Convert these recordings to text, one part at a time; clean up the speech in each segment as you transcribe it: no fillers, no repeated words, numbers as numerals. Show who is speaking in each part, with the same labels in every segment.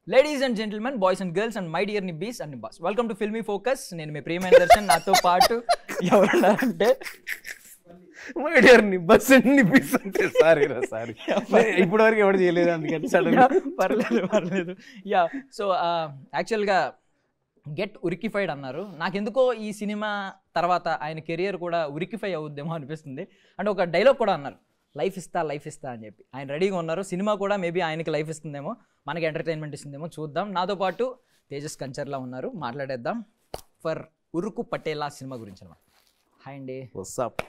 Speaker 1: Ladies and gentlemen, boys and girls and my dear nibbies and nibbas, welcome to Filmy Focus. నేను మీ ప్రియమైన దర్శన్. నాతో పాటు ఎవరున్నారంటే
Speaker 2: my dear nibbas and nibbies అంటే సారీ ఇప్పటి వరకు ఎవరు చేయలేదు, అందుకని సడన్గా
Speaker 1: పర్లేదు. యా, సో యాక్చువల్గా గెట్ ఉరికిఫైడ్ అన్నారు. నాకెందుకో ఈ సినిమా తర్వాత ఆయన కెరియర్ కూడా ఉరికిఫై అవుద్దేమో అనిపిస్తుంది. అంటే ఒక డైలాగ్ కూడా అన్నారు, లైఫ్ ఇస్తా అని చెప్పి. ఆయన రెడీగా ఉన్నారు. సినిమా కూడా మేబీ ఆయనకి లైఫ్ ఇస్తుందేమో, మనకి ఎంటర్టైన్మెంట్ ఇస్తుందేమో, చూద్దాం. నాతో పాటు తేజస్ కంచర్లా ఉన్నారు. మాట్లాడేద్దాం ఫర్ ఉరుకు పట్టేలా సినిమా గురించి అనమాట. హాయ్ అండి.
Speaker 2: వాట్సాప్,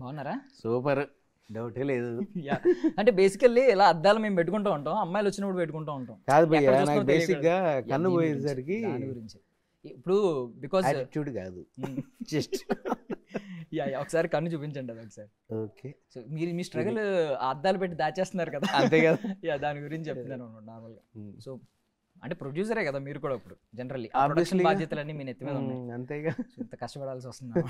Speaker 1: బాగున్నారా?
Speaker 2: సూపర్, డౌటే లేదు.
Speaker 1: యా, అంటే బేసికల్లీ ఇలా అద్దాలు మేము పెట్టుకుంటూ ఉంటాం, అమ్మాయిలు వచ్చినప్పుడు పెట్టుకుంటూ ఉంటాం.
Speaker 2: కాదు భయ్యా, నాకు బేసిక్ గా కన్ను పోయేసరికి
Speaker 1: దాని గురించి ఇప్పుడు బికాజ్
Speaker 2: యాటిట్యూడ్ కాదు, జస్ట్
Speaker 1: యా ఒకసారి కన్ను చూపించండి అది ఒకసారి.
Speaker 2: ఓకే,
Speaker 1: సో మీరు మీ స్ట్రగుల్ అద్దాలు పెట్టి దాచేస్తున్నారు కదా,
Speaker 2: అంతే కదా.
Speaker 1: యా, దాని గురించి చెప్తున్నాను నార్మల్గా. సో అంటే ప్రొడ్యూసరే కదా మీరు కూడా, ఇప్పుడు జనరల్లీ బాధ్యతలన్నీ మీ నెత్తి మీద ఉన్నాయి,
Speaker 2: అంతేగా.
Speaker 1: ఇంత కష్టపడాల్సి వస్తుంది.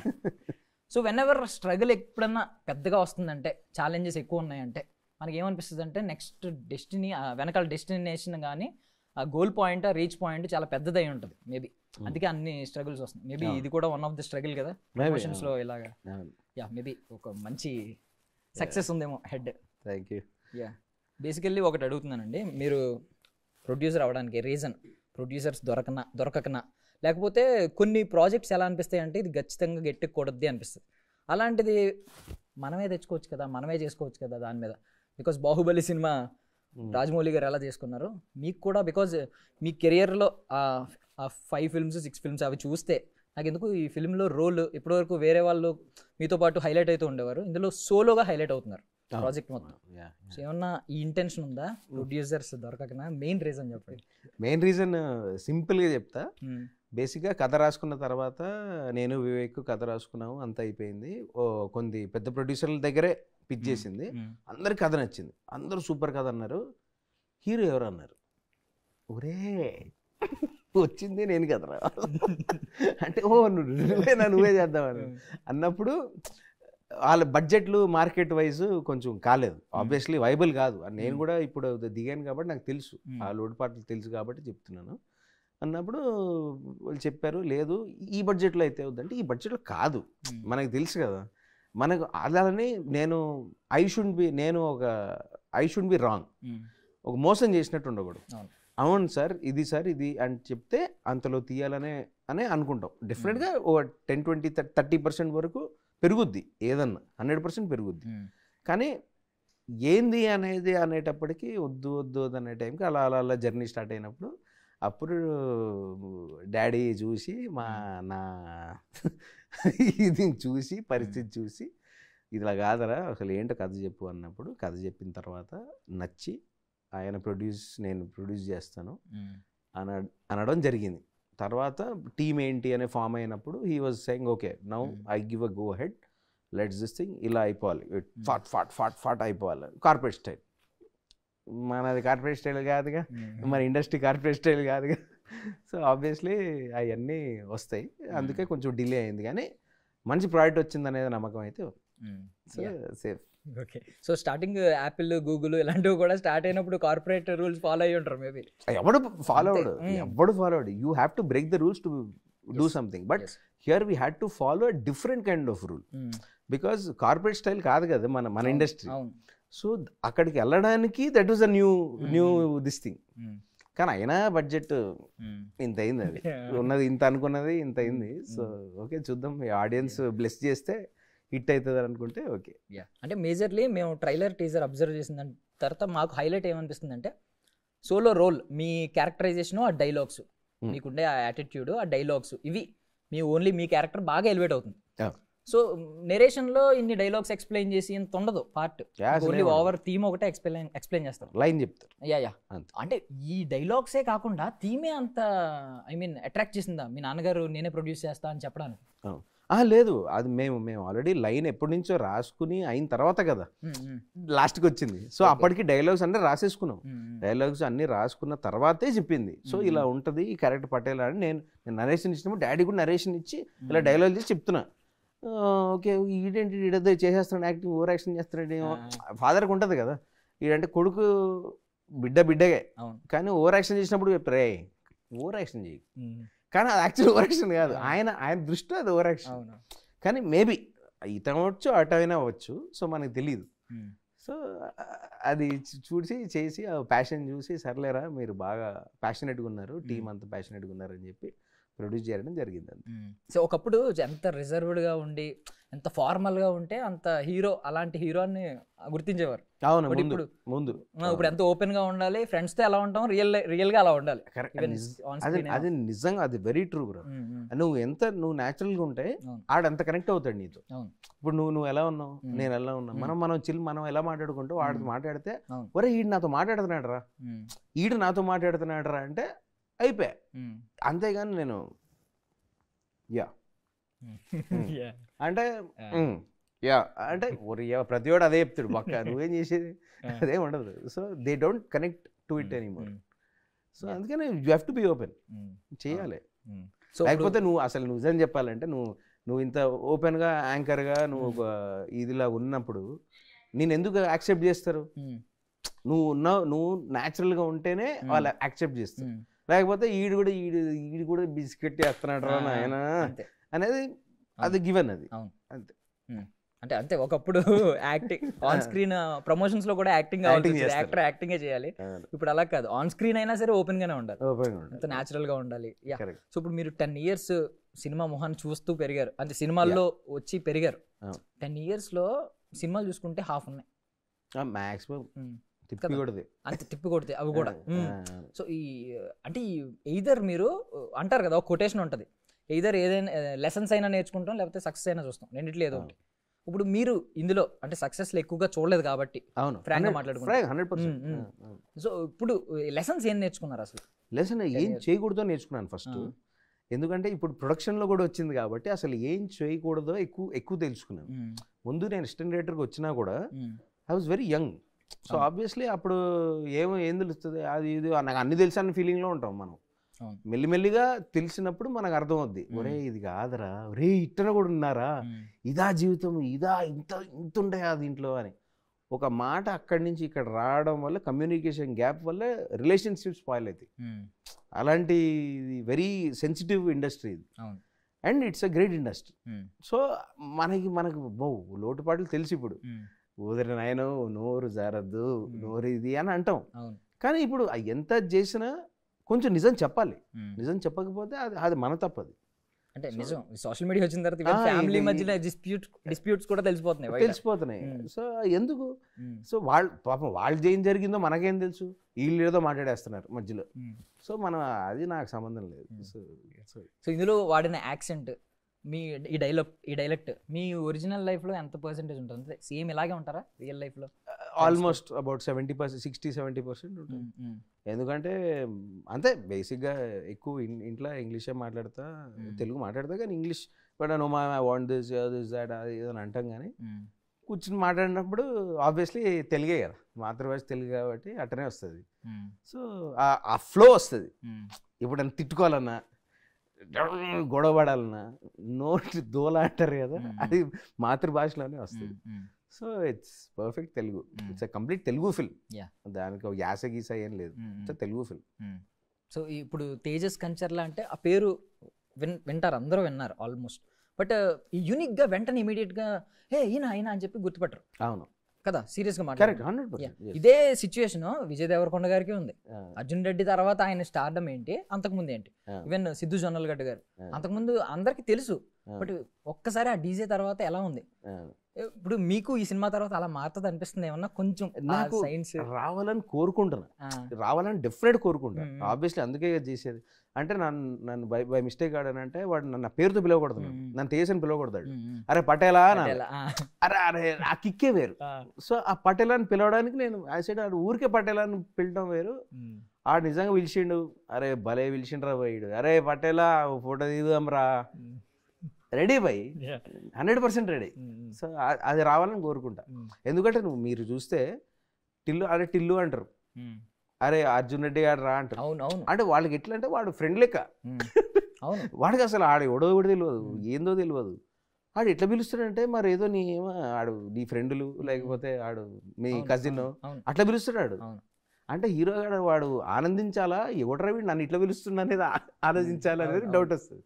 Speaker 1: సో వెన్ ఎవర్ స్ట్రగుల్ ఎప్పుడన్నా పెద్దగా వస్తుందంటే, ఛాలెంజెస్ ఎక్కువ ఉన్నాయంటే మనకి ఏమనిపిస్తుంది అంటే నెక్స్ట్ డెస్టినీ, వెనకాల డెస్టినేషన్ కానీ ఆ గోల్ పాయింట్, రీచ్ పాయింట్ చాలా పెద్దదై ఉంటుంది మేబీ. అందుకే అన్ని స్ట్రగుల్స్ వస్తుంది. మేబీ ఇది కూడా వన్ ఆఫ్ ది స్ట్రగుల్ కదా ప్రమోషన్స్ లో ఇలాగా. యా, మేబీ ఒక మంచి సక్సెస్ ఉందేమో head.
Speaker 2: Thank you.
Speaker 1: Yeah, basically ఒకటి అడుగుతున్నానండి, మీరు ప్రొడ్యూసర్ అవ్వడానికి రీజన్ ప్రొడ్యూసర్స్ దొరకకనా, లేకపోతే కొన్ని ప్రాజెక్ట్స్ ఎలా అనిపిస్తాయి అంటే ఇది ఖచ్చితంగా గట్టెక్కకూడదు అనిపిస్తుంది, అలాంటిది మనమే తెచ్చుకోవచ్చు కదా, మనమే చేసుకోవచ్చు కదా దాని మీద. బికాస్ బాహుబలి సినిమా రాజమౌళి గారు ఎలా చేసుకున్నారు, మీకు కూడా బికాజ్ మీ కెరియర్లో ఆ 5 ఫిల్మ్స్ 6 ఫిల్మ్స్ అవి చూస్తే నాకు ఎందుకు ఈ ఫిల్మ్లో రోల్ ఇప్పటివరకు వేరే వాళ్ళు మీతో పాటు హైలైట్ అవుతూ ఉండేవారు, ఇందులో సోలోగా హైలైట్ అవుతున్నారు ప్రాజెక్ట్ మొత్తం. సో ఏమన్నా ఈ ఇంటెన్షన్ ఉందా ప్రొడ్యూసర్స్ దొరకకనా? మెయిన్ రీజన్ చెప్పండి.
Speaker 2: మెయిన్ రీజన్ సింపుల్గా చెప్తా. బేసిక్గా కథ రాసుకున్న తర్వాత నేను వివేక్ కథ రాసుకున్నాము, అంత అయిపోయింది. కొన్ని పెద్ద ప్రొడ్యూసర్ల దగ్గరే పిచ్ చేసింది, అందరికి కథ నచ్చింది, అందరూ సూపర్ కథ అన్నారు. హీరో ఎవరు అన్నారు, ఒరే వచ్చింది నేను కథ రా అంటే, ఓ నువ్వే చేద్దామని అన్నప్పుడు వాళ్ళ బడ్జెట్లు మార్కెట్ వైజ్ కొంచెం కాలేదు, ఆబ్వియస్లీ వైబుల్ కాదు. నేను కూడా ఇప్పుడు దిగాను కాబట్టి నాకు తెలుసు, ఆ లోటుపాట్లు తెలుసు కాబట్టి చెప్తున్నాను. అన్నప్పుడు వాళ్ళు చెప్పారు, లేదు ఈ బడ్జెట్లో అయితే వద్దంటే, ఈ బడ్జెట్లో కాదు మనకు తెలుసు కదా, మనకు అలానే నేను ఐ షుడ్ బి రాంగ్, ఒక మోసం చేసినట్టు ఉండకూడదు. అవును సార్ ఇది అని చెప్తే అంతలో తీయాలనే అనుకుంటాం. డెఫినెట్గా ఒక 10-20-30% వరకు పెరుగుద్ది, ఏదన్నా 100% పెరుగుద్ది. కానీ ఏంది అనేటప్పటికీ వద్దు అనే టైంకి అలా జర్నీ స్టార్ట్ అయినప్పుడు అప్పుడు డాడీ చూసి నా ఇది చూసి పరిస్థితి చూసి ఇలా కాదరా అసలు ఏంటో కథ చెప్పు అన్నప్పుడు కథ చెప్పిన తర్వాత నచ్చి ఆయన నేను ప్రొడ్యూస్ చేస్తాను అనడం జరిగింది. తర్వాత టీమ్ ఏంటి అనే ఫామ్ అయినప్పుడు he was saying okay now I give a go head, let's this thing ఇలా అయిపోవాలి, ఫాట్ అయిపోవాలి, కార్పొరేట్ స్టైల్. మనది కార్పొరేట్ స్టైల్ కాదుగా, మన ఇండస్ట్రీ కార్పొరేట్ స్టైల్ కాదుగా. సో ఆబ్వియస్లీ అవన్నీ వస్తాయి, అందుకే కొంచెం డిలే అయింది. కానీ మంచి ప్రాడక్ట్ వచ్చింది అనేది నమ్మకం అయితే safe.
Speaker 1: Okay, so starting Apple, Google ఇలాంటివి కూడా స్టార్ట్ అయినప్పుడు కార్పొరేట్ రూల్స్ ఫాలో అయ్యి ఉంటారు మేబీ.
Speaker 2: ఎవడు ఫాలో అవడు, you have to break the rules to do something. But here we had to follow a different kind of rule, because corporate style కాదు కదా మన ఇండస్ట్రీ. సో అక్కడికి వెళ్ళడానికి that was a new this thing. కానీ అయినా budget ఇంత అయింది, అది ఉన్నది ఇంత అనుకున్నది ఇంత అయింది. సో ఓకే చూద్దాం, ఆడియన్స్ బ్లెస్ చేస్తే హిట్ అవుతుంది అనుకుంటే ఓకే.
Speaker 1: అంటే మేజర్లీ మేము ట్రైలర్ టీజర్ అబ్జర్వ్ చేసిన తర్వాత మాకు హైలైట్ ఏమనిపిస్తుంది అంటే సోలో రోల్, మీ క్యారెక్టరైజేషన్, ఆ డైలాగ్స్, మీకుండే ఆ యాటిట్యూడ్, ఆ డైలాగ్స్, ఇవి మీ క్యారెక్టర్ బాగా ఎలివేట్ అవుతుంది. సో నెరేషన్లో ఇన్ని డైలాగ్స్ ఎక్స్ప్లెయిన్ చేసి ఇంత ఉండదు పార్ట్, ఓన్లీ ఓవర్ థీమ్ ఒకటే ఎక్స్ప్లెయిన్ చేస్తారు,
Speaker 2: లైన్ చెప్తారు.
Speaker 1: యా అంటే ఈ డైలాగ్సే కాకుండా థీమే అంత అట్రాక్ట్ చేసిందా మీ నాన్నగారు నేనే ప్రొడ్యూస్ చేస్తా అని చెప్పడానికి?
Speaker 2: లేదు, అది మేము ఆల్రెడీ లైన్ ఎప్పటి నుంచో రాసుకుని అయిన తర్వాత కదా లాస్ట్కి వచ్చింది. సో అప్పటికి డైలాగ్స్ అన్నీ రాసేసుకున్నాం, డైలాగ్స్ అన్నీ రాసుకున్న తర్వాతే చెప్పింది. సో ఇలా ఉంటుంది ఈ క్యారెక్టర్ పటేల్ అని నేను నరేషన్ ఇచ్చినప్పుడు డాడీ కూడా నరేషన్ ఇచ్చి ఇలా డైలాగ్ చేసి చెప్తున్నా. ఓకే ఈడేంటి ఈడదో చేసేస్తున్నాడు, యాక్టింగ్ ఓవర్ యాక్షన్ చేస్తున్నాడు, ఫాదర్కి ఉంటుంది కదా. ఈడంటే కొడుకు బిడ్డగే.
Speaker 1: అవును.
Speaker 2: కానీ ఓవర్ యాక్షన్ చేసినప్పుడు చెప్తారు, ఓవర్ యాక్షన్ చేయి. కానీ అది యాక్చువల్ ఓవర్ యాక్షన్ కాదు, ఆయన దృష్టిలో అది ఓవర్ యాక్షన్. కానీ మేబీ ఇతను అవ్వచ్చు, అటు అయినా అవ్వచ్చు, సో మనకు తెలియదు. సో అది చూసి చేసి ఆ ప్యాషన్ చూసి సర్లేరా మీరు బాగా ప్యాషనెట్గా ఉన్నారు, టీం అంతా ప్యాషనెట్గా ఉన్నారు అని చెప్పి ప్రొడ్యూస్ చేయడం జరిగింది.
Speaker 1: సో ఒకప్పుడు ఎంత రిజర్వ్డ్గా ఉండి ఎంత ఫార్మల్గా ఉంటే అంత హీరో, అలాంటి హీరోని గుర్తించేవారు.
Speaker 2: అవును,
Speaker 1: ముందు ఇప్పుడు ఎంత ఓపెన్గా ఉండాలి, ఫ్రెండ్స్తో ఎలా ఉంటాం, రియల్గా అలా ఉండాలి.
Speaker 2: అది నిజంగా అది వెరీ ట్రూ బ్రో. నువ్వు న్యాచురల్గా ఉంటే ఆడంత కనెక్ట్ అవుతాడు నీతో. ఇప్పుడు నువ్వు ఎలా ఉన్నావు, నేను ఎలా ఉన్నా, మనం ఎలా మాట్లాడుకుంటూ వాడితో మాట్లాడితే ఒరే ఈడు నాతో మాట్లాడుతున్నాడు రా, ఈడు నాతో మాట్లాడుతున్నాడు రా అంటే అయిపోయా. అంతేగాని నేను అంటే అంటే ప్రతివాడు అదే చెప్తాడు పక్క, నువ్వేం చేసేది అదే ఉండదు. So they don't connect to it anymore. So అందుకని you have to be open చేయాలి. లేకపోతే నువ్వు అసలు నిజం చెప్పాలంటే నువ్వు ఇంత ఓపెన్గా యాంకర్గా నువ్వు ఒక ఇదిలా ఉన్నప్పుడు నేను ఎందుకు యాక్సెప్ట్ చేస్తారు? నువ్వు న్యాచురల్గా ఉంటేనే వాళ్ళు యాక్సెప్ట్ చేస్తారు. లేకపోతే ఈడు కూడా బిస్కెట్ వేస్తున్నాడు రా నాయన అనేది అది గివెన్. అది అంతే.
Speaker 1: అంటే అంతే ఒకప్పుడు యాక్టింగ్ ఆన్ స్క్రీన్ ప్రమోషన్స్ లో కూడా యాక్టింగ్ యాక్టర్ యాక్టింగే చేయాలి. ఇప్పుడు అలా కాదు, ఆన్ స్క్రీన్ అయినా సరే ఓపెన్ గానే ఉండాలి, అంత న్యాచురల్ గా ఉండాలి. సో ఇప్పుడు మీరు 10 years సినిమా మొహాన్ని చూస్తూ పెరిగారు, అంటే సినిమాల్లో వచ్చి పెరిగారు. 10 years లో సినిమాలు చూసుకుంటే హాఫ్ ఉన్నాయి
Speaker 2: మాక్సిమం,
Speaker 1: అంతే తిప్పి కొడితే అవి కూడా. సో అంటే ఎయిదర్ మీరు అంటారు కదా, ఒక కొటేషన్ ఉంటుంది, ఎయిదర్ ఏదైనా లెసన్స్ అయినా నేర్చుకుంటాం లేకపోతే సక్సెస్ అయినా చూస్తాం, రెండిట్లో ఏదో ఒకటి. ఇప్పుడు మీరు ఇందులో అంటే సక్సెస్ ఎక్కువగా చూడలేదు కాబట్టి ఫ్రాంక్ గా మాట్లాడుకుంటాం. సో ఇప్పుడు లెసన్స్ ఏం నేర్చుకున్నారు? అసలు
Speaker 2: లెసన్ ఏం చేయకూడదో నేర్చుకున్నాను ఫస్ట్. ఎందుకంటే ఇప్పుడు ప్రొడక్షన్లో కూడా వచ్చింది కాబట్టి అసలు ఏం చేయకూడదో ఎక్కువ తెలుసుకున్నాను. ముందు నేను అసిస్టెంట్ డైరెక్టర్కి వచ్చినా కూడా I was very young. So obviously అప్పుడు ఏం తెలుస్తుంది, అది ఇది నాకు అన్ని తెలుసు అన్న ఫీలింగ్లో ఉంటాం మనం. మెల్లిమెల్లిగా తెలిసినప్పుడు మనకు అర్థం అవుద్ది, ఒరే ఇది కాదురా, ఒరే ఇట్టన కూడా ఉన్నారా, ఇదా జీవితం, ఇంత ఉండే దీంట్లో అని. ఒక మాట అక్కడి నుంచి ఇక్కడ రావడం వల్ల కమ్యూనికేషన్ గ్యాప్ వల్ల రిలేషన్షిప్ స్పాయిల్ అవుతాయి. అలాంటి వెరీ సెన్సిటివ్ ఇండస్ట్రీ ఇది, and it's a great industry. So మనకు లోటుపాట్లు తెలిసి ఇప్పుడు ఊదరి నాయన నోరు జారద్దు, నోరు ఇది అని అంటాం. కానీ ఇప్పుడు ఎంత చేసినా కొంచెం నిజం చెప్పాలి. నిజం చెప్పకపోతే అది మన తప్పది.
Speaker 1: అంటే నిజం సోషల్ మీడియా వచ్చిన తర్వాత ఫ్యామిలీ మధ్యలో డిస్ప్యూట్స్ కూడా తెలిసిపోతున్నాయి.
Speaker 2: సో ఎందుకు? సో వాళ్ళు ఏం జరిగిందో మనకేం తెలుసు, వీళ్ళు ఏదో మాట్లాడేస్తున్నారు మధ్యలో. సో అది నాకు సంబంధం లేదు.
Speaker 1: సో ఇందులో వాడిన యాక్సెంట్, మీ ఈ డైలెక్ట్ మీ ఒరిజినల్ లైఫ్లో ఎంత పర్సెంటేజ్ ఉంటుంది? సేమ్ ఇలాగే ఉంటారా రియల్ లైఫ్లో?
Speaker 2: ఆల్మోస్ట్ అబౌట్ 70%, 60-70% ఉంటుంది. ఎందుకంటే అంతే బేసిక్గా ఎక్కువ ఇంట్లో ఇంగ్లీషే మాట్లాడతా, తెలుగు మాట్లాడతా, కానీ English but no I want this that అది ఏదో అంటాం. కానీ కూర్చుని మాట్లాడినప్పుడు ఆబ్వియస్లీ తెలుగే కదా, మాతృభాష తెలుగు కాబట్టి అట్టనే వస్తుంది. సో ఆ ఫ్లో వస్తుంది. ఇప్పుడు నన్ను తిట్టుకోవాలన్నా, గొడవ పడాలన్నా, నోటి దోల అంటారు కదా, అది మాతృభాషలోనే వస్తుంది. So it's perfect Telugu. It's complete Telugu film. దానికి యాస గీస ఏం లేదు, ఇట్స్ తెలుగు ఫిల్మ్.
Speaker 1: సో ఇప్పుడు తేజస్ కంచర్లా అంటే ఆ పేరు వింటారు, అందరూ విన్నారు ఆల్మోస్ట్. బట్ యూనిక్గా వెంటనే ఇమీడియట్గా ఈయన అని చెప్పి గుర్తుపట్టరు.
Speaker 2: అవును
Speaker 1: కదా, సీరియస్గా మాట్లాడారు. ఇదే సిచ్యువేషన్ విజయ్ దేవరకొండ గారికి ఉంది. అర్జున్ రెడ్డి తర్వాత ఆయన స్టార్డమ్ ఏంటి, అంతకుముందు ఏంటి, ఈవెన్ సిద్ధు జొన్నలగడ్డ గారు అంతకుముందు అందరికి తెలుసు. బట్ ఒక్కసారి ఆ డీజే తర్వాత ఎలా ఉంది? ఇప్పుడు మీకు ఈ సినిమా తర్వాత అలా మారుతుంది అనిపిస్తుంది ఏమన్నా? కొంచెం
Speaker 2: నాకు రావాలని కోరుకుంటున్నా, రావాలని డెఫినెట్ కోరుకుంటా ఆబ్వియస్లీ, అందుకే చేసేది. అంటే నన్ను బై మిస్టేక్ ఆడానంటే వాడు నన్ను పేరుతో పిలవకూడదు, నన్ను తేజని పిలవకూడదాడు. అరే పటేలా, అరే ఆ కిక్కే వేరు. సో ఆ పటేలా అని పిలవడానికి నేను ఆడు ఊరికే పటేలా అని పిలవడం వేరు. ఆడు నిజంగా పిలిచిండు, అరే భలే పిలిచిండ్రా పోయిడు, అరే పటేలా ఫోటో తీద్దాంరా, రెడీ బై 100% రెడీ. సో అది రావాలని కోరుకుంటా. ఎందుకంటే మీరు చూస్తే టిల్లు అంటారు, అరే అర్జున్ రెడ్డి గారు రా అంటారు. అంటే వాళ్ళకి ఎట్లా అంటే వాడు ఫ్రెండ్ లెక్క, వాడికి అసలు ఎవడో కూడా తెలియదు, ఏందో తెలియదు. ఆడు ఎట్లా పిలుస్తాడంటే మరి ఏదో నీ ఫ్రెండ్లు లేకపోతే ఆడు మీ కజిన్ అట్లా పిలుస్తాడు. అంటే హీరో గారు వాడు ఆనందించాలా, ఎవడరా వీడు నన్ను ఇట్లా పిలుస్తున్నా అనేది ఆలోచించాలా అనేది డౌట్ వస్తుంది.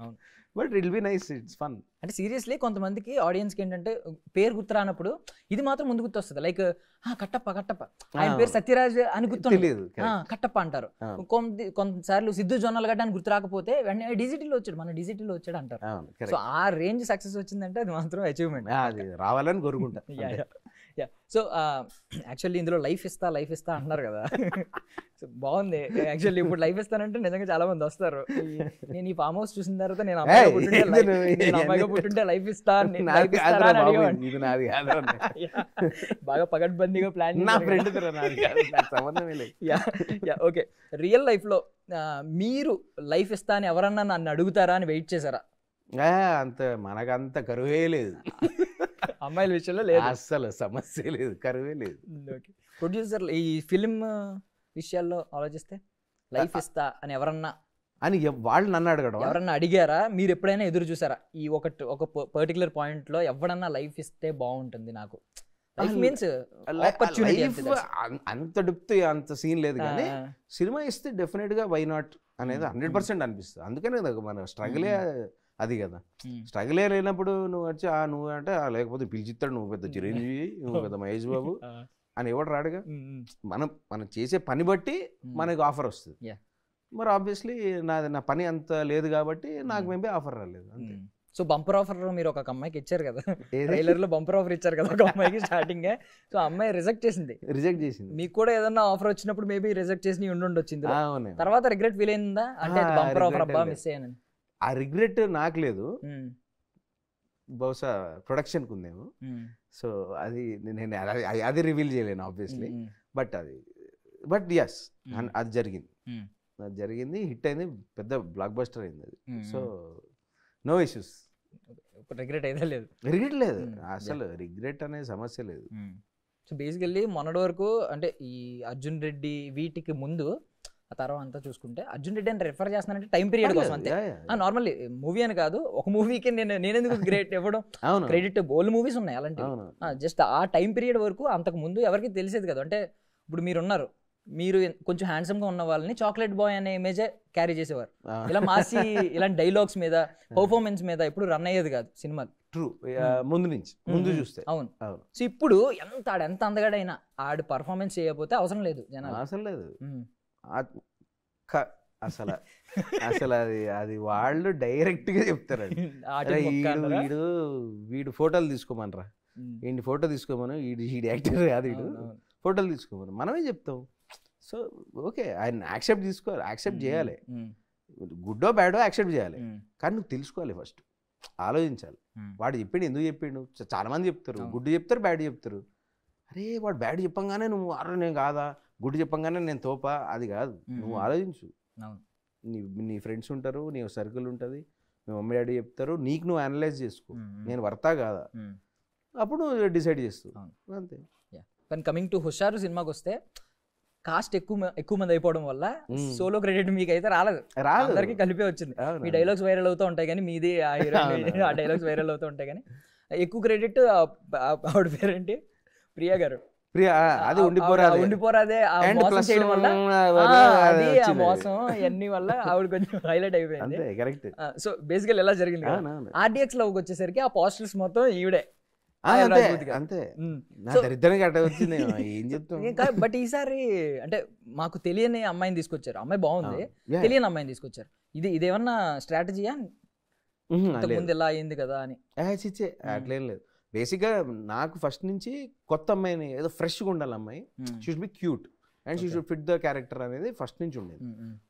Speaker 2: But it will be nice, it's fun.
Speaker 1: అంటే సీరియస్లీ కొంతమందికి ఆడియన్స్కి ఏంటంటే పేరు గుర్తురానప్పుడు ఇది మాత్రం ముందు గుర్తొస్తుంది. లైక్ కట్టప్ప కట్టప్ప, ఆయన పేరు సత్యరాజ్ అని గుర్తుంది, కట్టప్ప అంటారు. కొంతసార్లు సిద్ధు జొన్నలగడ్డ అని గుర్తు రాకపోతే వెంటనే డిజిటల్లో వచ్చాడు, మన డిజిటల్లో వచ్చాడు అంటారు. సో ఆ రేంజ్ సక్సెస్ వచ్చిందంటే అది మాత్రం అచీవ్మెంట్,
Speaker 2: రావాలని కోరుకుంటా.
Speaker 1: సో యాక్చువల్లీ ఇందులో లైఫ్ ఇస్తా అంటున్నారు కదా. సో బాగుంది యాక్చువల్లీ. ఇప్పుడు లైఫ్ ఇస్తానంటే నిజంగా చాలా మంది వస్తారు. నేను ఈ ఫామ్ హౌస్ చూసిన తర్వాత నేను అమ్మాయిగా పుట్టుంటే లైఫ్ ఇస్తా, బాగా పగడ్బందీగా ప్లాన్. ఓకే, రియల్ లైఫ్ లో మీరు లైఫ్ ఇస్తా అని ఎవరన్నా నన్ను అడుగుతారా అని వెయిట్ చేశారా?
Speaker 2: అంత మనకంత కరువే లేదు,
Speaker 1: అమ్మాయిల విషయంలో లేదు,
Speaker 2: అస్సలు సమస్య లేదు, కరువే లేదు.
Speaker 1: ప్రొడ్యూసర్ ఈ ఫిలిం విషయాల్లో ఆలోచిస్తే లైఫ్ ఇస్తా అని ఎవరన్నా
Speaker 2: అని వాళ్ళు నన్ను అడగడం,
Speaker 1: ఎవరన్నా అడిగారా? మీరు ఎప్పుడైనా ఎదురు చూసారా ఈ ఒక పర్టికులర్ పాయింట్ లో ఎవరన్నా లైఫ్ ఇస్తే బాగుంటుంది నాకు? లైఫ్ మీన్స్
Speaker 2: అంత డెప్త్ అంత సీన్ లేదు, కానీ సినిమా ఇస్తే డెఫినెట్ గా వై నాట్ అనేది 100% అనిపిస్తుంది. అందుకనే మన స్ట్రగులే అది కదా. స్ట్రగులే లేనప్పుడు నువ్వు వచ్చి నువ్వు అంటే లేకపోతే పిలిచిస్తాడు, నువ్వు పెద్ద చిరంజీవి, నువ్వు పెద్ద మహేష్ బాబు అని ఎవడు రాడుగా. మనం చేసే పని బట్టి మనకు ఆఫర్ వస్తుంది. మరి ఆబ్వియస్లీ నా పని అంత లేదు కాబట్టి నాకు మేమే ఆఫర్ రాలేదు అంతే.
Speaker 1: సో బంపర్ ఆఫర్ మీరు ఒక అమ్మాయికి ఇచ్చారు కదా, ట్రైలర్ లో బంపర్ ఆఫర్ ఇచ్చారు కదా ఒక అమ్మాయికి స్టార్టింగ్. సో అమ్మాయి రిజెక్ట్ చేసింది. మీకు కూడా ఏదన్నా ఆఫర్ వచ్చినప్పుడు మేబీ రిజెక్ట్ చేసి ఉండుండొచ్చింది, తర్వాత రిగ్రెట్ ఫీల్ అయిందా? అంటే బంపర్ ఆఫర్ అబ్బా మిస్ అయ్యాను.
Speaker 2: ఆ రిగ్రెట్ నాకు లేదు, బహుశా ప్రొడక్షన్కి ఉందేమో. సో అది రివీల్ చేయలేను ఆబ్వియస్లీ. బట్ ఎస్ అది జరిగింది, హిట్ అయింది, పెద్ద బ్లాక్ బస్టర్ అయింది అది. సో నో ఇష్యూస్,
Speaker 1: రిగ్రెట్ అయితే లేదు.
Speaker 2: రిగ్రెట్ లేదు అసలు, రిగ్రెట్ అనే సమస్య లేదు.
Speaker 1: సో బేసికల్లీ మొన్నటి వరకు అంటే ఈ అర్జున్ రెడ్డి వీటికి ముందు ఆ తర్వాత అంతా చూసుకుంటే అర్జున్ రెడ్డి అని రెఫర్ చేస్తున్నానంటే టైం పీరియడ్ కోసం అంతే. నార్మల్లీ మూవీ అని కాదు, ఒక మూవీకి నేనెందుకు గ్రేట్ ఇవ్వడం, క్రెడిట్ బోల్డ్ మూవీస్ ఉన్నాయి అలాంటి. జస్ట్ ఆ టైం పీరియడ్ వరకు అంతకు ముందు ఎవరికి తెలిసేది కదా. అంటే ఇప్పుడు మీరున్నారు, మీరు కొంచెం హ్యాండ్సమ్ గా ఉన్న వాళ్ళని చాక్లెట్ బాయ్ అనే ఇమేజే క్యారీ చేసేవారు. ఇలా మాసి ఇలాంటి డైలాగ్స్ మీద పర్ఫార్మెన్స్ మీద ఎప్పుడు రన్ అయ్యేది కాదు సినిమా.
Speaker 2: ట్రూ, ముందు చూస్తే.
Speaker 1: అవును. సో ఇప్పుడు ఎంత అందగాడైనా ఆడు పర్ఫార్మెన్స్ చేయకపోతే అవసరం లేదు జనాలు,
Speaker 2: అవసరం లేదు అసలు. అది వాళ్ళు డైరెక్ట్ గా చెప్తారు, వీడు ఫోటోలు తీసుకోమనరా, వీడి ఫోటో తీసుకోమను, వీడి యాక్టర్ కాదు, వీడు ఫోటోలు తీసుకోమను, మనమే చెప్తాం. సో ఓకే, ఆయన యాక్సెప్ట్ చేయాలి, గుడ్డో బ్యాడో యాక్సెప్ట్ చేయాలి, కానీ నువ్వు తెలుసుకోవాలి ఫస్ట్, ఆలోచించాలి. వాడు చెప్పిండు ఎందుకు చెప్పిండు. చాలా మంది చెప్తారు, గుడ్డు చెప్తారు, బ్యాడ్ చెప్తారు. అరే వాడు బ్యాడ్ చెప్పంగానే నువ్వు నేను కాదా, గుడ్డు చెప్పంగానే నేను తోపా, అది కాదు. నువ్వు ఆలోచించు, నీ ఫ్రెండ్స్ ఉంటారు, నీ సర్కిల్ ఉంటుంది, మీ మమ్మీ డాడీ చెప్తారు, నీకు నువ్వు అనలైజ్ చేసుకో, నేను వర్తా కాదా, అప్పుడు నువ్వు డిసైడ్ చేస్తావు అంతే.
Speaker 1: కానీ కమింగ్ టు హుషారు సినిమాకి వస్తే కాస్ట్ ఎక్కువ మంది అయిపోవడం వల్ల సోలో క్రెడిట్ మీకు అయితే రాలేదు, అందరికి కలిపే వచ్చింది. మీ డైలాగ్స్ వైరల్ అవుతూ ఉంటాయి కానీ మీది ఆ డైలాగ్స్ వైరల్ అవుతూ ఉంటాయి కానీ ఎక్కువ క్రెడిట్ ఆవిడ పేరేంటి, ప్రియా గారు.
Speaker 2: అది
Speaker 1: ఉండిపోరాదే ఆ మోసం చేయడం వల్ల, అది ఆ మోసం ఇవన్నీ వల్ల ఆవిడ కొంచెం హైలైట్ అయిపోయింది. సో బేసికల్ ఎలా జరిగింది, ఆర్డిఎక్స్ లోకి వచ్చేసరికి ఆ పోస్టర్స్ మొత్తం ఈవిడే. బట్ ఈసారి అంటే మాకు తెలియని అమ్మాయిని తీసుకొచ్చారు, అమ్మాయి బాగుంది, తెలియని అమ్మాయిని తీసుకొచ్చారు. ఇదేమన్నా స్ట్రాటజీయా, ముందు ఎలా అయింది కదా అని?
Speaker 2: అట్లేం లేదు. బేసిక్గా నాకు ఫస్ట్ నుంచి కొత్త అమ్మాయిని, ఏదో ఫ్రెష్గా ఉండాలి అమ్మాయి, she should be cute and she should fit the character అనేది ఫస్ట్ నుంచి ఉండేది.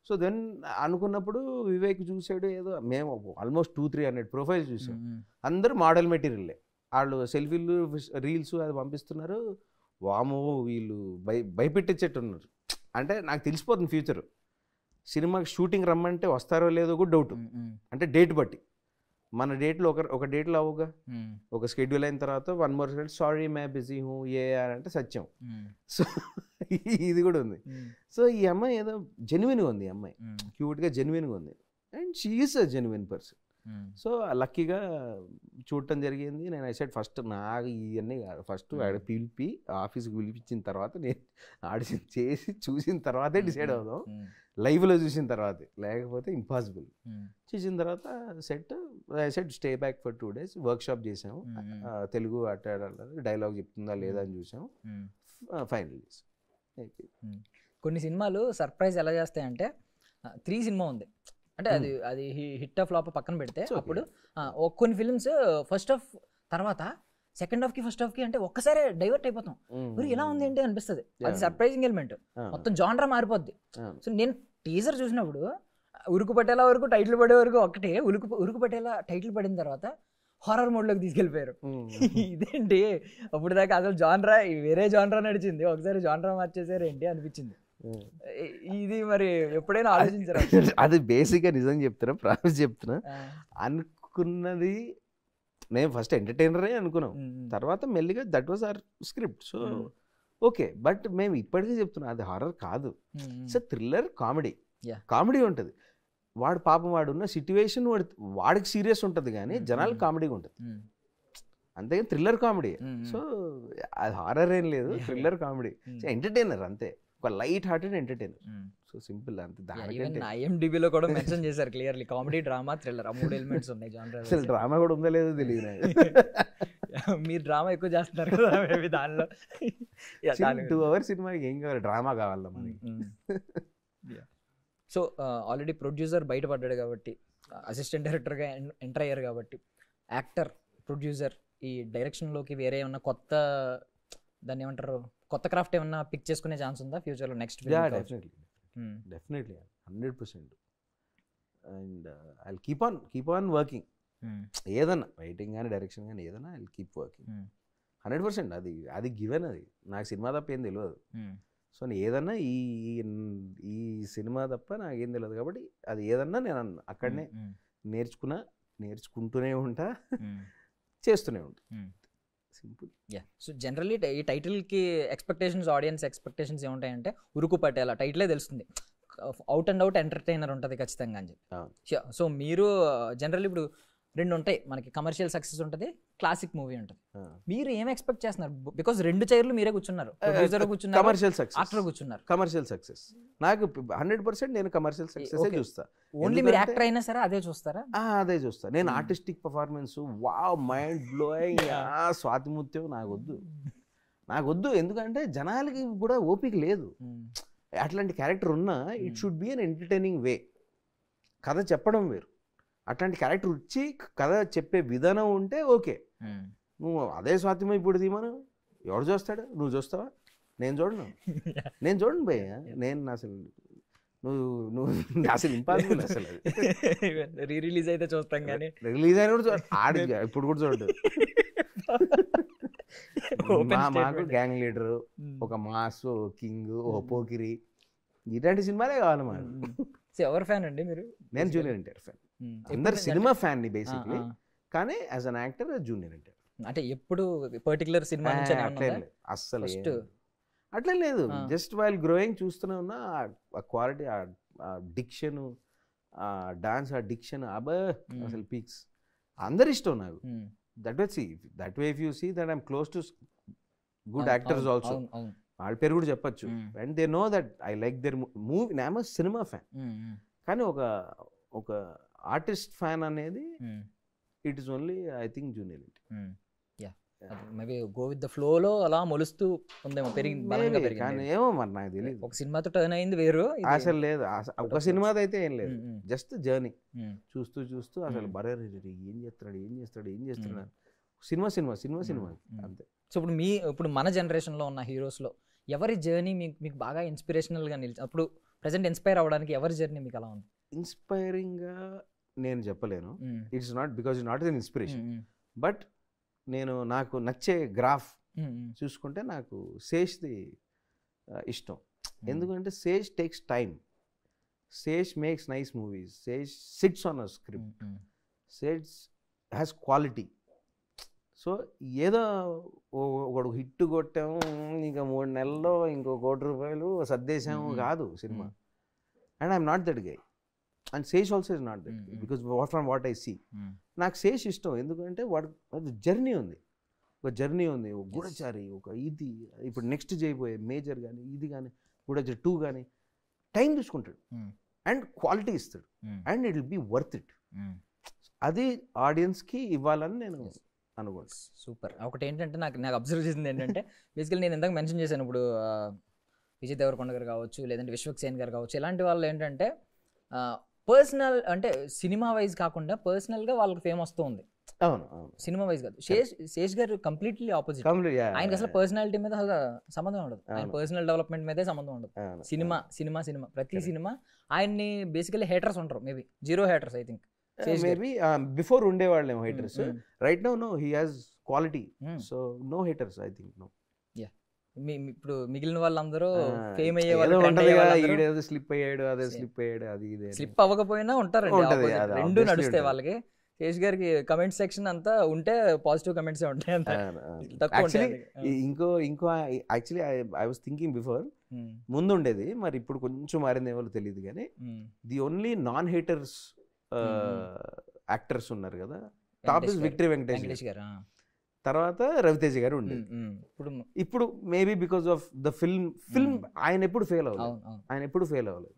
Speaker 2: సో దెన్ అనుకున్నప్పుడు వివేక్ చూసాడు, ఏదో మేము ఆల్మోస్ట్ 200-300 ప్రొఫైల్స్ చూసాం, అందరూ మోడల్ మెటీరియల్లే, వాళ్ళు సెల్ఫీలు రీల్స్ అది పంపిస్తున్నారు. వామో వీళ్ళు భయపెట్టించేట్టున్నారు. అంటే నాకు తెలిసిపోతుంది ఫ్యూచర్, సినిమాకి షూటింగ్ రమ్మంటే వస్తారో లేదో కూడా డౌట్. అంటే డేట్ బట్టి, మన డేట్లో ఒక డేట్లో అవ్వగా, ఒక షెడ్యూల్ అయిన తర్వాత 1 more sorry may busy who a అంటే సత్యం. సో ఇది కూడా ఉంది. సో ఈ అమ్మాయి ఏదో జెన్యున్గా ఉంది, ఈ అమ్మాయి క్యూట్గా జెన్యున్గా ఉంది, and she is a genuine person. So లక్కీగా చూడటం జరిగింది. నేను ఐసెట్ ఫస్ట్ నాకు ఇవన్నీ ఫస్ట్ పిలిపి ఆఫీస్కి పిలిపించిన తర్వాత నేను ఆడిషన్ చేసి చూసిన తర్వాతే డిసైడ్ అవుదాం, లైవ్లో చూసిన తర్వాతే, లేకపోతే ఇంపాసిబుల్. చూసిన తర్వాత set stay back for 2 days workshop చేసాము. తెలుగు డైలాగ్ చెప్తుందా లేదా అని చూసాము. ఫైనల్ చేసాం.
Speaker 1: కొన్ని సినిమాలు సర్ప్రైజ్ ఎలా చేస్తాయంటే 3 సినిమా ఉంది అంటే అది హిట్ ఆఫ్ ఫ్లాప్ పక్కన పెడితే అప్పుడు కొన్ని ఫిల్మ్స్ ఫస్ట్ హాఫ్ తర్వాత సెకండ్ హాఫ్ కి ఫస్ట్ హాఫ్ కి అంటే ఒక్కసారి డైవర్ట్ అయిపోతాం. మరి ఇలా ఉంది ఏంటి అనిపిస్తుంది. అది సర్ప్రైజింగ్ ఎలిమెంట్, మొత్తం జానరా మారిపోద్ది. సో నేను టీజర్ చూసినప్పుడు ఉరుకు పట్టేలా వరకు టైటిల్ పడే వరకు ఒకటి, ఉరుకు పట్టేలా టైటిల్ పడిన తర్వాత హారర్ మోడ్లోకి తీసుకెళ్ళిపోయారు. ఇదేంటి అప్పుడు దాకా అసలు జానరా వేరే జానరా నడిచింది, ఒకసారి జానరా మార్చేసారు ఏంటి అనిపించింది. ఇది మరి ఎప్పుడైనా ఆలోచించారా?
Speaker 2: అది బేసిక్గా నిజంగా చెప్తున్నా, ప్రామిస్ చెప్తున్నా, అనుకున్నది నేను ఫస్ట్ ఎంటర్టైనరే అనుకున్నాం, తర్వాత మెల్లిగా that was our script. So okay, but మేము ఇప్పటికీ చెప్తున్నాం అది హారర్ కాదు, ఇట్స్ థ్రిల్లర్ కామెడీ. కామెడీ ఉంటుంది, వాడు పాపం వాడు ఉన్న సిచ్యువేషన్ వాడికి సీరియస్ ఉంటుంది కానీ జనాలకు కామెడీగా ఉంటుంది, అంతేగాని థ్రిల్లర్ కామెడీ. సో అది హారర్ ఏం లేదు, థ్రిల్లర్ కామెడీ, ఎంటర్టైనర్ అంతే, ఒక light hearted entertainer. So simple అంతే.
Speaker 1: IMDbలో కూడా మెన్షన్ చేశారు క్లియర్లీ కామెడీ, డ్రామా, థ్రిల్లర్, ఆ 3 ఎలిమెంట్స్ ఉన్నాయి జానరా.
Speaker 2: అసలు డ్రామా కూడా ఉందో లేదో తెలియదు.
Speaker 1: మీరు డ్రామా ఎక్కువ చేస్తున్నారు కదా మేబీ దానిలో.
Speaker 2: 2 hours సినిమాకి ఏం కావాలి, డ్రామా కావాలా మనకి.
Speaker 1: సో ఆల్రెడీ ప్రొడ్యూసర్ బయటపడ్డాడు కాబట్టి, అసిస్టెంట్ డైరెక్టర్గా ఎంటర్ అయ్యారు కాబట్టి, యాక్టర్, ప్రొడ్యూసర్ ఈ డైరెక్షన్లోకి వేరే ఏమన్నా కొత్త, దాన్ని ఏమంటారు, కొత్త క్రాఫ్ట్ ఏమన్నా పిక్ చేసుకునే ఛాన్స్ ఉందా ఫ్యూచర్లో next?
Speaker 2: Definitely 100%. And I keep on working. ఏదన్నా రైటింగ్ కానీ డైరెక్షన్ కానీ ఏదైనా ఐ కీప్ వర్కింగ్ 100%. అది గివెన్, అది నాకు సినిమా తప్ప ఏం తెలియదు. సో నేను ఏదన్నా ఈ సినిమా తప్ప నాకేం తెలియదు కాబట్టి అది ఏదన్నా నేను అక్కడనే నేర్చుకుంటూనే ఉంటా, చేస్తూనే ఉంటా. సింపుల్.
Speaker 1: సో జనరల్లీ ఈ టైటిల్కి ఎక్స్పెక్టేషన్స్, ఆడియన్స్ ఎక్స్పెక్టేషన్స్ ఏముంటాయంటే ఉరుకు పట్టేలా, టైటిలే తెలుస్తుంది, అవుట్ అండ్ అవుట్ ఎంటర్టైనర్ ఉంటుంది ఖచ్చితంగా అని చెప్పి. సో మీరు జనరల్లీ ఇప్పుడు 2 ఉంటాయి మనకి, కమర్షియల్ సక్సెస్ ఉంటుంది, క్లాసిక్ మూవీ ఉంటుంది. మీరు ఏం ఎక్స్పెక్ట్ చేస్తున్నారు? బికాస్ 2 చైర్లు మీరే కూర్చున్నారు, ప్రొడ్యూసర్ కూర్చున్నారు,
Speaker 2: కమర్షియల్ సక్సెస్,
Speaker 1: యాక్టర్ కూర్చున్నారు.
Speaker 2: కమర్షియల్ సక్సెస్ నాకు 100% నేను కమర్షియల్ సక్సెస్ చూస్తా.
Speaker 1: ఓన్లీ మీరు యాక్టర్ అయినా సరే అదే చూస్తారా?
Speaker 2: అదే చూస్తా నేను. Artistic performance wow mind blowing Swathi Muthyam నాకు వద్దు. ఎందుకంటే జనాలకి కూడా ఓపిక లేదు. అట్లాంటి క్యారెక్టర్ ఉన్నా it should be an entertaining way. కథ చెప్పడం వేరు, అట్లాంటి క్యారెక్టర్ వచ్చి కథ చెప్పే విధానం ఉంటే ఓకే. నువ్వు అదే స్వాతిమ ఇప్పుడు తీమను ఎవడు చూస్తాడు? నువ్వు చూస్తావా? నేను చూడను భయ్య. నేను అసలు నువ్వు అసలు ఇంపాసిబుల్. అసలు
Speaker 1: అది రిలీజ్ అయితే చూస్తాం కానీ
Speaker 2: రిలీజ్ అయిన కూడా ఆడి ఇప్పుడు కూడా చూడదు. మాకు గ్యాంగ్ లీడర్, ఒక మాస్, కింగ్, ఓ పోకిరి, ఇలాంటి సినిమాలే కావాలి మాకు.
Speaker 1: ఎవరు ఫ్యాన్ అండి మీరు?
Speaker 2: నేను జూనియర్ ఎన్టీఆర్ ఫ్యాన్. అందరు సినిమా ఫ్యాన్ ని బేసిక్లీ, కానీ as an actor junior NTR.
Speaker 1: అంటే ఎప్పుడు పర్టికులర్ సినిమా నుంచి
Speaker 2: అస్సలు అట్లా లేదు. జస్ట్ వైల్ గ్రోయింగ్ చూస్తూనే ఉన్నా ఆ క్వాలిటీ, ఆ డిక్షన్, ఆ డాన్స్, ఆ డిక్షన్ అసలు పీక్స్. అందరు ఇష్టం నాకు. That way if you see that I'm close to good actors also. వాళ్ళ పేరు కూడా చెప్పచ్చు. And they know that I like their movie. I'm a cinema fan. కానీ ఒక ఆర్టిస్ట్ ఫ్యాన్ అనేది it is only I think junior NTR.
Speaker 1: Maybe go with the ఫ్లోలో అలా మొలుస్తూ ఉందేమో, బలంగా పెరిగింది.
Speaker 2: ఏమో మరి నాకు తెలియదు.
Speaker 1: ఒక సినిమాతో టర్న్ అయింది వేరు.
Speaker 2: అసలు లేదు, ఒక సినిమాతో అయితే ఏం లేదు, జస్ట్ జర్నీ చూస్తూ అసలు బరే ఏం చేస్తున్నాడు సినిమా అంతే.
Speaker 1: సో ఇప్పుడు మన జనరేషన్లో ఉన్న హీరోస్లో ఎవరి జర్నీ మీకు బాగా ఇన్స్పిరేషనల్గా నిలిచి, అప్పుడు ప్రజెంట్ ఇన్స్పైర్ అవ్వడానికి ఎవరి జర్నీ మీకు అలా ఉంది?
Speaker 2: ఇన్స్పైరింగ్గా నేను చెప్పలేను. It's not because it not an inspiration. But నాకు నచ్చే గ్రాఫ్ చూసుకుంటే నాకు శేష్ది ఇష్టం. ఎందుకంటే Sesh takes time, Sesh makes nice movies, Sesh sits on a script, Sesh has quality. So ఏదో ఒకడు హిట్ కొట్టాము, ఇంకా 3 నెలల్లో ఇంకో ₹1 కోటి సర్దేశాము కాదు సినిమా. And I'm not that guy. And Sesh also is not that because from what I see. నాకు శేష్ ఇష్టం ఎందుకంటే వాడు జర్నీ ఉంది, ఒక జర్నీ ఉంది, ఒక గూఢచారి, ఒక ఇది ఇప్పుడు నెక్స్ట్ చేయబోయే మేజర్ కానీ ఇది కానీ గూఢచారి 2 కానీ టైం తీసుకుంటాడు అండ్ క్వాలిటీ ఇస్తాడు and it will be worth it. అది ఆడియన్స్కి ఇవ్వాలని నేను అనుకుంటాను.
Speaker 1: సూపర్. ఒకటి ఏంటంటే నాకు అబ్జర్వ్ చేసింది ఏంటంటే బేసికలీ నేను ఇందాక మెన్షన్ చేశాను, ఇప్పుడు విజయ్ దేవరకొండ గారు కావచ్చు, లేదంటే విశ్వక్సేన్ గారు కావచ్చు, ఇలాంటి వాళ్ళు ఏంటంటే పర్సనల్ అంటే సినిమా వైజ్ కాకుండా పర్సనల్గా వాళ్ళకి ఫేమ్ వస్తూ ఉంది.
Speaker 2: అవును,
Speaker 1: సినిమా వైజ్ కాదు. శేష్ గారు కంప్లీట్లీ ఆపోజిట్. ఆయనకి అసలు పర్సనాలిటీ మీద అసలు సంబంధం ఉండదు, ఆయన పర్సనల్ డెవలప్మెంట్ మీదే సంబంధం ఉండదు. సినిమా సినిమా సినిమా ప్రతి సినిమా ఆయన్ని బేసికలీ హేటర్స్ ఉంటారు, maybe 0 haters I think.
Speaker 2: Maybe before ఉండేవాళ్ళేమో haters, right now no he has quality, so no haters I think no.
Speaker 1: ఇప్పుడు మిగిలిన వాళ్ళందరూ ఫేమ్ అయ్యే
Speaker 2: వాళ్ళు స్లిప్ అయ్యాడు, అదే స్లిప్ అయ్యాడు, అది ఇదే
Speaker 1: స్లిప్ అవ్వకపోయినా ఉంటారండి, రెండు నడుస్తాయి వాళ్ళకి. శేష్ గారికి కమెంట్ సెక్షన్ అంతా ఉంటే పాజిటివ్ కమెంట్స్ ఉంటాయి.
Speaker 2: ఇంకో actually I was thinking before, ముందు ఉండేది, మరి ఇప్పుడు కొంచెం మారింది ఏమో తెలియదు కానీ the only non haters actors ఉన్నారు కదా, టాప్ ఇస్ విక్టరీ వెంకటేష్ గారు, తర్వాత రవితేజ గారు ఉండేది. ఇప్పుడు maybe because of the film ఆయన ఎప్పుడు ఫెయిల్ అవ్వలేదు.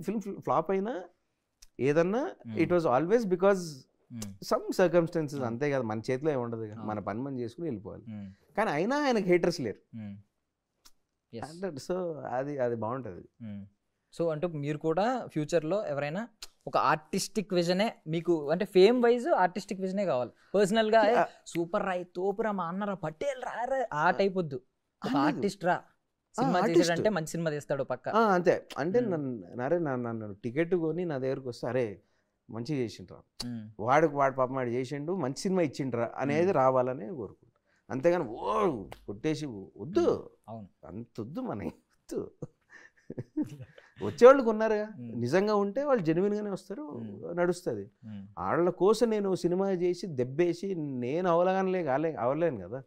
Speaker 2: ఫిల్మ్ ఫ్లాప్ అయినా ఏదన్నా it was always because some circumstances, అంతే కదా, మన చేతిలో ఏమి ఉండదు, మన పని మనం చేసుకుని వెళ్ళిపోవాలి. కానీ అయినా ఆయనకు హేటర్స్ లేరు, సో అది బాగుంటుంది.
Speaker 1: సో అంటే మీరు కూడా ఫ్యూచర్లో ఎవరైనా ఒక ఆర్టిస్టిక్ విజనే మీకు, అంటే ఫేమ్ వైజ్ ఆర్టిస్టిక్ విజనే కావాలి, పర్సనల్గా సూపర్ రాయ్ తోపురా మా అన్నరా పటేల్ రా ఆ టైప్ వద్దు, ఒక ఆర్టిస్ట్ రా సినిమా తీసాడంటే మంచి సినిమా తీస్తాడు పక్క,
Speaker 2: అంతే. అంటే నన్ను టికెట్ కొని నా దగ్గరకు వస్తే అరే మంచిగా చేసిండ్రా, వాడు పాపం వాడు చేసిండు, మంచి సినిమా ఇచ్చిండ్రా అనేది రావాలని కోరుకుంటా. అంతేగాని ఓ కొట్టేసి వద్దు, అంత వద్దు, మన వద్దు. వచ్చేవాళ్ళకి ఉన్నారుగా, నిజంగా ఉంటే వాళ్ళు జెన్యున్గానే వస్తారు, నడుస్తుంది. వాళ్ళ కోసం నేను సినిమా చేసి దెబ్బేసి నేను అవ్వలేను కదా,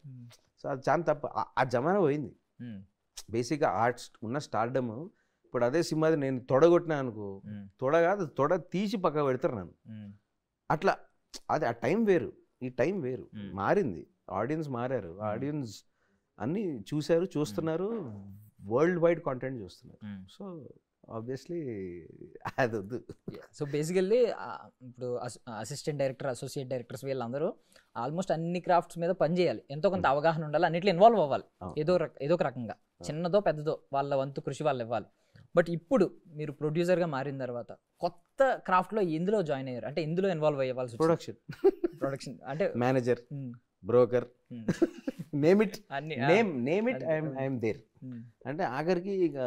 Speaker 2: సో అది చాలా తప్ప. ఆ జమానా పోయింది. బేసిక్గా ఆర్ట్స్ ఉన్న స్టార్డమ్ ఇప్పుడు అదే సినిమా నేను తొడగొట్టినా అనుకో, తొడ తీసి పక్క పెడతారు నన్ను, అట్లా. అది ఆ టైం వేరు, ఈ టైం వేరు, మారింది. ఆడియన్స్ మారారు, ఆడియన్స్ అన్నీ చూస్తున్నారు, వరల్డ్ వైడ్ కాంటెంట్ చూస్తున్నారు. సో ఆబ్వియస్లీ అది వద్దు.
Speaker 1: సో బేసికల్లీ ఇప్పుడు అసిస్టెంట్ డైరెక్టర్, అసోసియేట్ డైరెక్టర్స్ వీళ్ళందరూ ఆల్మోస్ట్ అన్ని క్రాఫ్ట్స్ మీద పని చేయాలి, ఎంతో కొంత అవగాహన ఉండాలి, అన్నిట్లో ఇన్వాల్వ్ అవ్వాలి, ఏదో ఒక రకంగా, చిన్నదో పెద్దదో వాళ్ళ వంతు కృషి వాళ్ళు ఇవ్వాలి. బట్ ఇప్పుడు మీరు ప్రొడ్యూసర్గా మారిన తర్వాత కొత్త క్రాఫ్ట్లో ఎందులో జాయిన్ అయ్యారు, అంటే ఎందులో ఇన్వాల్వ్ అయ్యేవాళ్ళు? ప్రొడక్షన్ అంటే manager,
Speaker 2: broker, name it I'm there. అంటే ఆఖరికి ఇక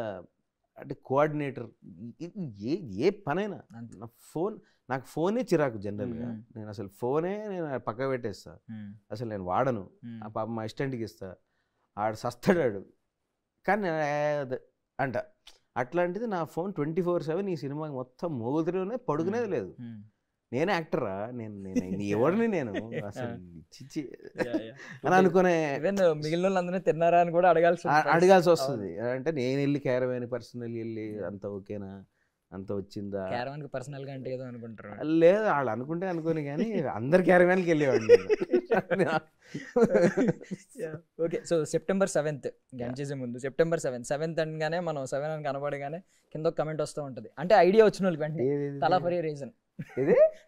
Speaker 2: అంటే కోఆర్డినేటర్, ఏ పనైనా. నాకు ఫోనే చిరాకు జనరల్గా, నేను అసలు నేను పక్క పెట్టేస్తా, అసలు నేను వాడను. ఆ పాప మా అసిస్టెంట్కి ఇస్తా, ఆడు సస్తాడాడు, కానీ అంట. అట్లాంటిది నా ఫోన్ 24/7 ఈ సినిమాకి మొత్తం మోగుతూనే పడుకునేది లేదు. నేనే యాక్టరా, నేను ఎవరిని నేను అసలు చిచ్చి అని అనుకునే,
Speaker 1: మిగిలిన వాళ్ళందరూ తిన్నారా అని కూడా
Speaker 2: అడగాల్సి వస్తుంది. అంటే నేను వెళ్ళి క్యారవాన్ పర్సనల్ వెళ్ళి అంత ఓకేనా, అంత వచ్చిందా,
Speaker 1: క్యారవాన్కి పర్సనల్గా అంటే ఏదో అనుకుంటారు.
Speaker 2: లేదు, వాళ్ళు అనుకొని కానీ అందరు క్యారవాన్కి వెళ్ళేవాడిని.
Speaker 1: Okay, so September 7th gun చేసే ముందు September 7th అనగానే మనం 7 అని కనబడగానే కింద ఒక కమెంట్ వస్తూ ఉంటుంది. అంటే ఐడియా వచ్చిన వాళ్ళకి వెంటనే తలా ఫర్ ఏ రీజన్,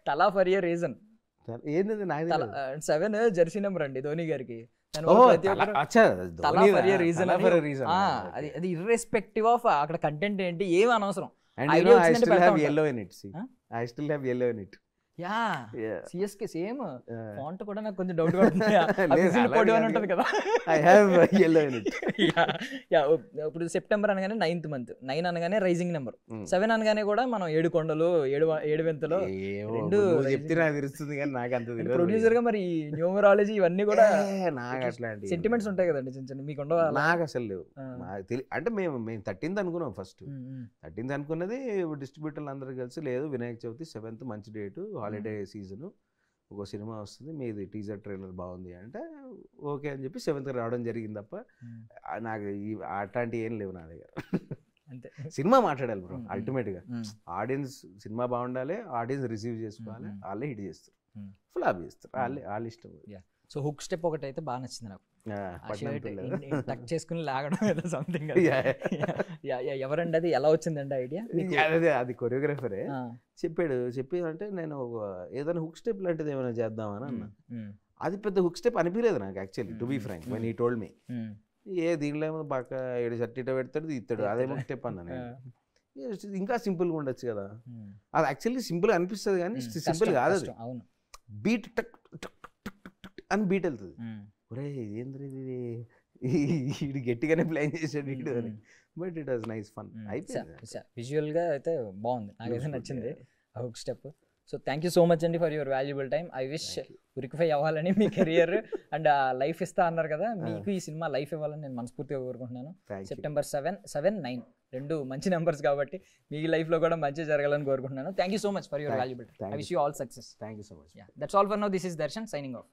Speaker 1: తలా for a reason. 7 Jersey number అండి ధోని గారికి, అది ఇర్రెస్పెక్టివ్ ఆఫ్ అక్కడ కంటెంట్ ఏంటి ఏమి అనవసరం. సిఎస్కే సేమ్ ఫాంట్ కూడా నాకు కొంచెం డౌట్ ఉంటుంది కదా. ఇప్పుడు సెప్టెంబర్ అనగానే 9th month, 9 అనగానే రైజింగ్ నెంబర్, 7 అనగానే కూడా మనం 7 కొండలు 7 వింతలు రెండు
Speaker 2: తెలుస్తుంది. కానీ నాకు అంత
Speaker 1: ప్రొడ్యూసర్ గా మరి న్యూమరాలజీ ఇవన్నీ కూడా నాకు అట్లాంటి సెంటిమెంట్స్ ఉంటాయి కదండి చిన్న చిన్న, మీకు ఉండవు?
Speaker 2: నాకు అసలు లేవు. అంటే మేము 13th అనుకున్నాం, ఫస్ట్ 13th అనుకున్నది. డిస్ట్రిబ్యూటర్లు అందరూ కలిసి లేదు వినాయక చవితి 7th మంచి డేటు, హాలిడే సీజన్, ఒక సినిమా వస్తుంది, మీది టీజర్ ట్రైలర్ బాగుంది అంటే ఓకే అని చెప్పి 7th రావడం జరిగింది తప్ప నాకు అట్లాంటివి ఏం లేవు నా దగ్గర.
Speaker 1: అంతే.
Speaker 2: సినిమా మాట్లాడాలి బ్రో
Speaker 1: Mm, mm,
Speaker 2: అల్టిమేట్గా.
Speaker 1: mm,
Speaker 2: ఆడియన్స్ సినిమా బాగుండాలి, ఆడియన్స్ రిసీవ్ చేసుకోవాలి,
Speaker 1: Mm, mm.
Speaker 2: వాళ్ళే హిట్ చేస్తారు,
Speaker 1: Mm.
Speaker 2: ఫ్లాప్ చేస్తారు, వాళ్ళ ఇష్టం.
Speaker 1: సో హుక్ స్టెప్ ఒకటి అయితే బాగా నచ్చింది నాకు.
Speaker 2: పట్నం పిల్ల.
Speaker 1: టక్ చేసుకుని లాగడం ఏదో సంథింగ్.
Speaker 2: Yeah.
Speaker 1: ఎవరండి అది, ఎలా వచ్చిందండి ఐడియా?
Speaker 2: అదే అది కొరియోగ్రాఫరే చెప్పి అంటే నేను ఏదైనా హుక్ స్టెప్ లాంటిది ఏమైనా చేద్దామని అన్నా. అది పెద్ద హుక్ స్టెప్ అనిపించలేదు నాకు actually, to be frank. When he told me దీనిలో ఏమో బాగా ఏడు షర్ట్ పెడతాడు ఇస్తాడు, అదే హుక్ స్టెప్ అన్నా నేను. ఇంకా సింపుల్గా ఉండొచ్చు కదా. అది యాక్చువల్లీ సింపుల్ అనిపిస్తుంది కానీ సింపుల్ కాదు అది.
Speaker 1: అవును.
Speaker 2: బీట్ టక్ టక్ టక్ టక్ అని బీట్ వెళ్తుంది. ఒరే ఏంద్రీ ఇది గట్టిగానే ప్లాన్ చేసాడు వీడు అని. But it was nice fun. అయిపోయింది.
Speaker 1: విజువల్గా అయితే బాగుంది, నాకైతే నచ్చింది ఆ hook step. So thank you so much అండి for your valuable time. I wish ఉరికిఫై అవ్వాలని మీ కెరియర్ అండ్ లైఫ్ ఇస్తా అన్నారు కదా, మీకు ఈ సినిమా లైఫ్ ఇవ్వాలని నేను మనస్ఫూర్తిగా కోరుకుంటున్నాను. September 7, 9 రెండు మంచి నెంబర్స్ కాబట్టి మీ లైఫ్లో కూడా మంచి జరగాలని కోరుకుంటున్నాను. Thank you so much for your valuable time. I wish you all success.
Speaker 2: Thank you so much.
Speaker 1: That's all for now. This is Darshan signing off.